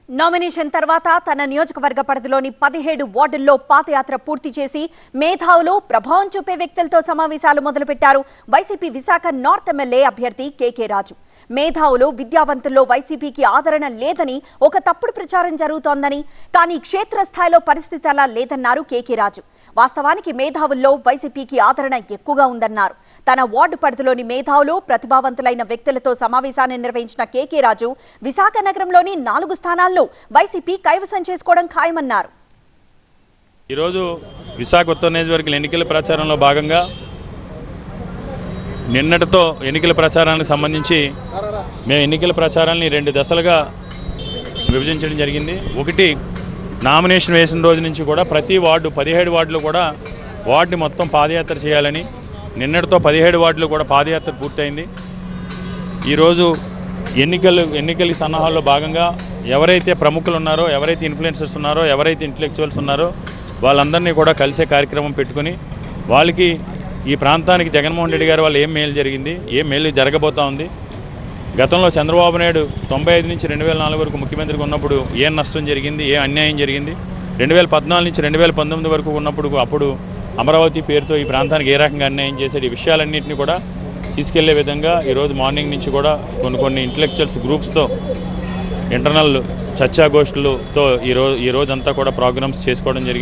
Nomination తర్వాత తన నియోజకవర్గ పరిధిలోని 17 వార్డుల్లో పాదయాత్ర పూర్తి చేసి మేధావులు ప్రభావం చూపే వ్యక్తులతో సమావేశాలు మొదలుపెట్టారు వైసీపీ విశాఖ నార్త్ ఎమ్మెల్యే అభ్యర్థి కేకే రాజు. మేధావులు విద్యావంతుల్లో వైసీపీకి ఆదరణ లేదని ఒక తప్పుడు ప్రచారం జరుగుతోందని, కానీ క్షేత్రస్థాయిలో పరిస్థితి అలా లేదన్నారు కేకే రాజు. వాస్తవానికి మేధావుల్లో వైసీపీకి ఆదరణ ఎక్కువగా ఉందన్నారు. తన వార్డు పరిధిలోని మేధావులు ప్రతిభావంతులైన వ్యక్తులతో సమావేశాన్ని నిర్వహించిన కేకే రాజు విశాఖ నగరంలోని 4 స్థానాల్లో వైసీపీ కైవసం చేసుకోవడం ఖాయమన్నారు. ఈ రోజు విశాఖ ఉత్తర నియోజకవర్గ ఎన్నికల ప్రచారంలో భాగంగా నిన్నటితో ఎన్నికల ప్రచారానికి సంబంధించి మేము ఎన్నికల ప్రచారాన్ని 2 దశలుగా విభజించడం జరిగింది. ఒకటి, నామినేషన్ వేసిన రోజు నుంచి కూడా ప్రతి వార్డు 17 వార్డులు కూడా వార్డుని మొత్తం పాదయాత్ర చేయాలని, నిన్నటితో 17 వార్డులు కూడా పాదయాత్ర పూర్తయింది. ఈరోజు ఎన్నికల సన్నాహాల్లో భాగంగా ఎవరైతే ప్రముఖులు ఉన్నారో, ఎవరైతే ఇన్ఫ్లుయెన్సర్స్ ఉన్నారో, ఎవరైతే ఇంటలెక్చువల్స్ ఉన్నారో వాళ్ళందరినీ కూడా కలిసే కార్యక్రమం పెట్టుకుని వాళ్ళకి ఈ ప్రాంతానికి జగన్మోహన్ రెడ్డి గారు వాళ్ళు ఏం మేలు జరిగింది, ఏం మేలు జరగబోతూ ఉంది, గతంలో చంద్రబాబు నాయుడు 95 నుంచి 2004 వరకు ముఖ్యమంత్రిగా ఉన్నప్పుడు ఏం నష్టం జరిగింది, ఏ అన్యాయం జరిగింది, 2014 నుంచి 2019 వరకు ఉన్నప్పుడు అప్పుడు అమరావతి పేరుతో ఈ ప్రాంతానికి ఏ రకంగా అన్యాయం చేశాడు, ఈ విషయాలన్నింటినీ కూడా తీసుకెళ్లే విధంగా ఈరోజు మార్నింగ్ నుంచి కూడా కొన్ని ఇంటలెక్చువల్స్ గ్రూప్స్తో ఇంటర్నల్ చర్చాగోష్ఠులతో ఈ రోజంతా కూడా ప్రోగ్రామ్స్ చేసుకోవడం జరిగింది.